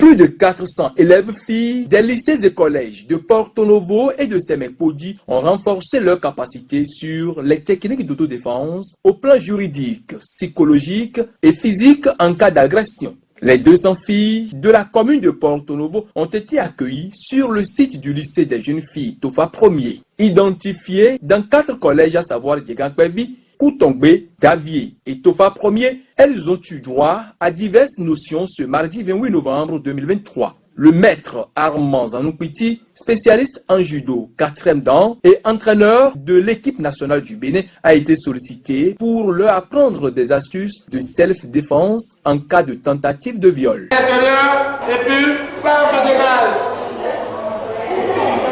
Plus de 400 élèves filles des lycées et collèges de Porto Novo et de Semekpodi ont renforcé leurs capacités sur les techniques d'autodéfense au plan juridique, psychologique et physique en cas d'agression. Les 200 filles de la commune de Porto Novo ont été accueillies sur le site du lycée des jeunes filles Tofa 1er, identifiées dans 4 collèges, à savoir Djegankwevi, Koutongbe, Davier et Tofa 1er. Elles ont eu droit à diverses notions ce mardi 28 novembre 2023. Le maître Armand Zanoupiti, spécialiste en judo 4e dan et entraîneur de l'équipe nationale du Bénin, a été sollicité pour leur apprendre des astuces de self-défense en cas de tentative de viol. L'intérieur et puis par je dégage.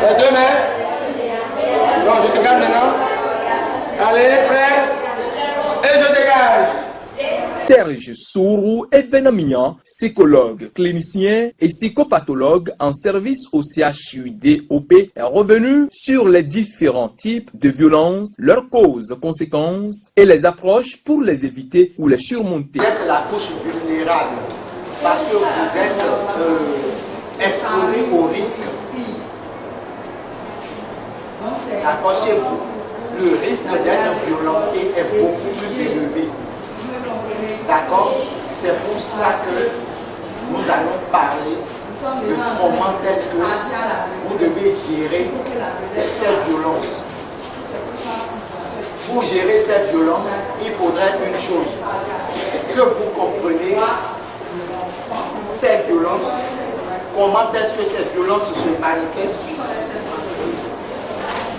Les 2 mains. Donc je dégage maintenant. Allez, prêt. Et je dégage. Serge Sourou est Venamian, psychologue, clinicien et psychopathologue en service au CHUDOP, est revenu sur les différents types de violences, leurs causes, conséquences et les approches pour les éviter ou les surmonter. Vous êtes la couche vulnérable parce que vous êtes exposé au risque. Accrochez-vous. Le risque d'être violenté est beaucoup plus élevé. D'accord? C'est pour ça que nous allons parler de comment est-ce que vous devez gérer cette violence. Pour gérer cette violence, il faudrait une chose, que vous compreniez cette violence, comment est-ce que cette violence se manifeste,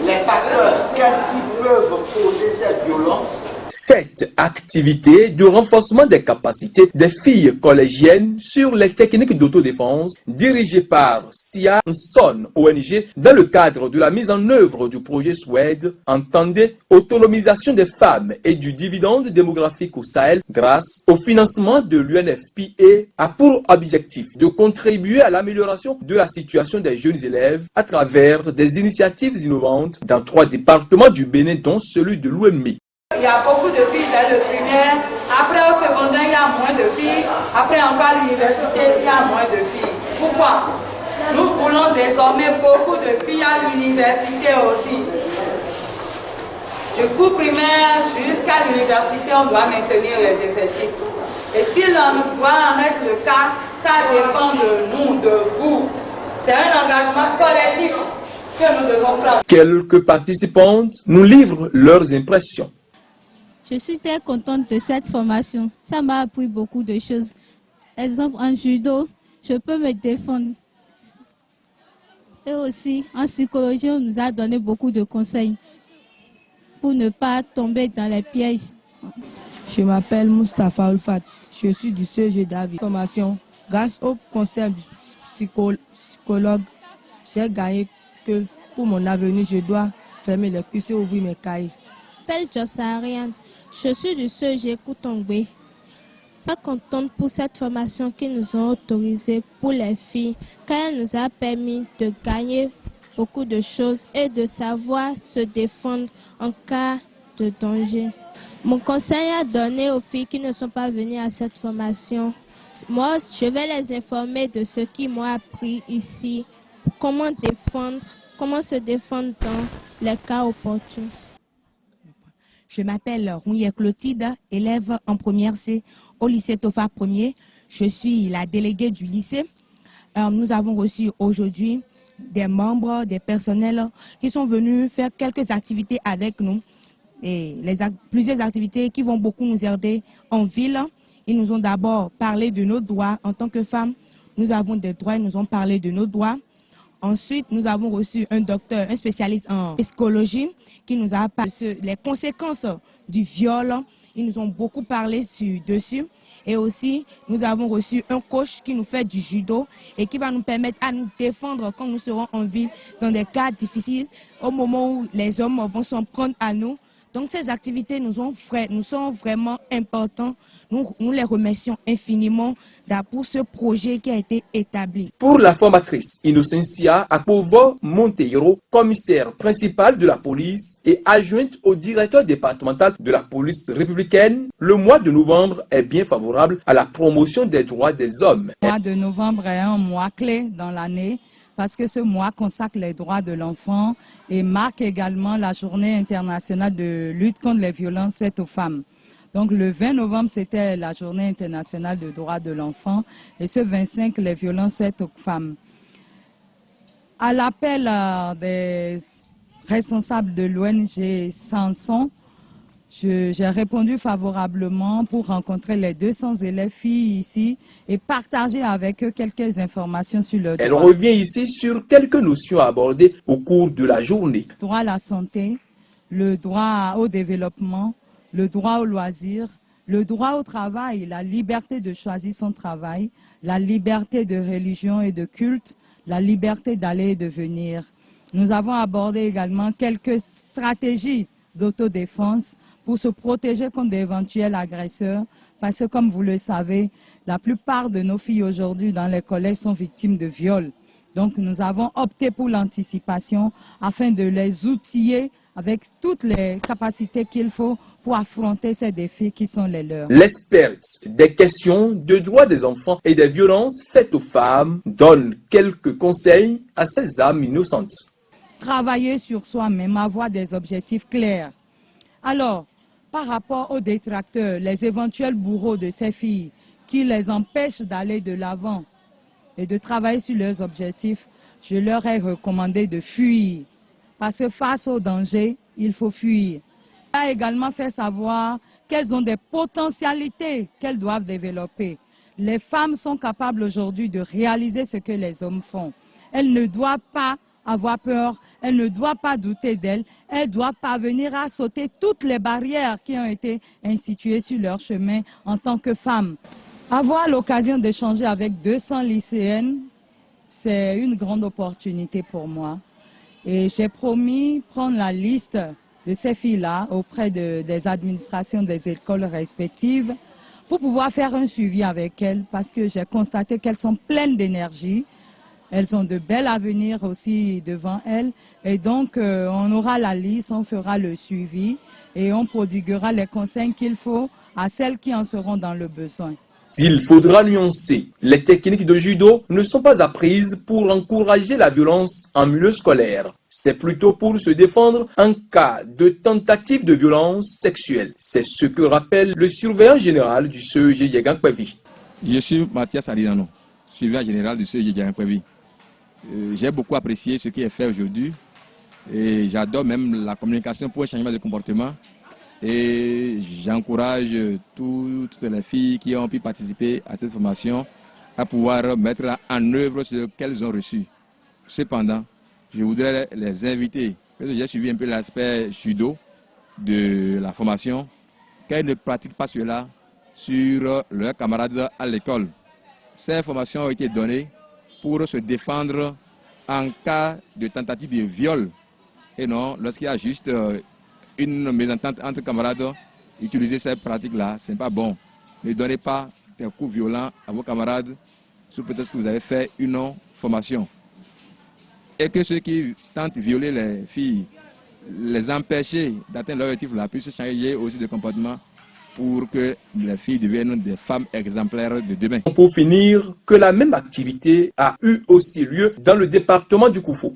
les facteurs, qu'est-ce qui peuvent causer cette violence. Cette activité de renforcement des capacités des filles collégiennes sur les techniques d'autodéfense, dirigée par Sia Son ONG, dans le cadre de la mise en œuvre du projet SWED, entendait autonomisation des femmes et du dividende démographique au Sahel grâce au financement de l'UNFPA, a pour objectif de contribuer à l'amélioration de la situation des jeunes élèves à travers des initiatives innovantes dans 3 départements du Bénin, dont celui de l'Ouémé. Il y a beaucoup de filles dans le primaire, après au secondaire il y a moins de filles, après encore à l'université il y a moins de filles. Pourquoi? Nous voulons désormais beaucoup de filles à l'université aussi. Du coup primaire jusqu'à l'université on doit maintenir les effectifs. Et s'il doit en être le cas, ça dépend de nous, de vous. C'est un engagement collectif que nous devons prendre. Quelques participantes nous livrent leurs impressions. Je suis très contente de cette formation. Ça m'a appris beaucoup de choses. Exemple, en judo, je peux me défendre. Et aussi, en psychologie, on nous a donné beaucoup de conseils pour ne pas tomber dans les pièges. Je m'appelle Moustapha Oulfat. Je suis du CG David. Formation. Grâce au conseil du psychologue, j'ai gagné que pour mon avenir, je dois fermer les cuisses et ouvrir mes cahiers. Je m'appelle Jossa Ariane. Je suis du CG Koutongbe. Très contente pour cette formation qu'ils nous ont autorisée pour les filles, car elle nous a permis de gagner beaucoup de choses et de savoir se défendre en cas de danger. Mon conseil à donner aux filles qui ne sont pas venues à cette formation, moi je vais les informer de ce qu'ils m'ont appris ici, comment se défendre dans les cas opportuns. Je m'appelle Rouye Clotilde, élève en première C au lycée Tofa 1er. Je suis la déléguée du lycée. Nous avons reçu aujourd'hui des membres, des personnels qui sont venus faire quelques activités avec nous. Et plusieurs activités qui vont beaucoup nous aider en ville. Ils nous ont d'abord parlé de nos droits en tant que femmes. Nous avons des droits, ils nous ont parlé de nos droits. Ensuite, nous avons reçu un docteur, un spécialiste en psychologie qui nous a parlé des conséquences du viol. Ils nous ont beaucoup parlé dessus. Et aussi, nous avons reçu un coach qui nous fait du judo et qui va nous permettre à nous défendre quand nous serons en ville dans des cas difficiles. Au moment où les hommes vont s'en prendre à nous, Donc ces activités nous sont vraiment importantes. Nous les remercions infiniment pour ce projet qui a été établi. Pour la formatrice Inocencia Akpovo Monteiro, commissaire principale de la police et adjointe au directeur départemental de la police républicaine, le mois de novembre est bien favorable à la promotion des droits des hommes. Le mois de novembre est un mois clé dans l'année parce que ce mois consacre les droits de l'enfant et marque également la journée internationale de lutte contre les violences faites aux femmes. Donc le 20 novembre, c'était la journée internationale des droits de l'enfant et ce 25, les violences faites aux femmes. À l'appel des responsables de l'ONG Samson, j'ai répondu favorablement pour rencontrer les 200 élèves filles ici et partager avec eux quelques informations sur le droit. Elle revient ici sur quelques notions abordées au cours de la journée. Le droit à la santé, le droit au développement, le droit au loisir, le droit au travail, la liberté de choisir son travail, la liberté de religion et de culte, la liberté d'aller et de venir. Nous avons abordé également quelques stratégies d'autodéfense pour se protéger contre d'éventuels agresseurs, parce que comme vous le savez, la plupart de nos filles aujourd'hui dans les collèges sont victimes de viols. Donc nous avons opté pour l'anticipation afin de les outiller avec toutes les capacités qu'il faut pour affronter ces défis qui sont les leurs. L'experte des questions de droits des enfants et des violences faites aux femmes donne quelques conseils à ces âmes innocentes. Travailler sur soi-même, avoir des objectifs clairs. Alors, par rapport aux détracteurs, les éventuels bourreaux de ces filles qui les empêchent d'aller de l'avant et de travailler sur leurs objectifs, je leur ai recommandé de fuir. Parce que face au danger, il faut fuir. Il a également fait savoir qu'elles ont des potentialités qu'elles doivent développer. Les femmes sont capables aujourd'hui de réaliser ce que les hommes font. Elles ne doivent pas avoir peur, elles ne doivent pas douter d'elles, elles doivent parvenir à sauter toutes les barrières qui ont été instituées sur leur chemin en tant que femmes. Avoir l'occasion d'échanger avec 200 lycéennes, c'est une grande opportunité pour moi. Et j'ai promis prendre la liste de ces filles-là auprès des administrations des écoles respectives pour pouvoir faire un suivi avec elles parce que j'ai constaté qu'elles sont pleines d'énergie. Elles ont de belles avenirs aussi devant elles. Et donc, on aura la liste, on fera le suivi et on prodiguera les conseils qu'il faut à celles qui en seront dans le besoin. S'il faudra nuancer, les techniques de judo ne sont pas apprises pour encourager la violence en milieu scolaire. C'est plutôt pour se défendre en cas de tentative de violence sexuelle. C'est ce que rappelle le surveillant général du CEG Yegankpevi. Je suis Mathias Alinano, surveillant général du CEG Yegankpevi. J'ai beaucoup apprécié ce qui est fait aujourd'hui et j'adore même la communication pour un changement de comportement. Et j'encourage toutes les filles qui ont pu participer à cette formation à pouvoir mettre en œuvre ce qu'elles ont reçu. Cependant, je voudrais les inviter, parce que j'ai suivi un peu l'aspect judo de la formation, qu'elles ne pratiquent pas cela sur leurs camarades à l'école. Ces formations ont été données pour se défendre en cas de tentative de viol et non lorsqu'il y a juste une mésentente entre camarades. Utiliser ces pratiques-là, ce n'est pas bon. Ne donnez pas des coups violents à vos camarades sous prétexte que vous avez fait une non-formation. Et que ceux qui tentent de violer les filles, les empêcher d'atteindre leur objectif-là, puissent changer aussi de comportement pour que les filles deviennent des femmes exemplaires de demain. Pour finir, que la même activité a eu aussi lieu dans le département du Koufou.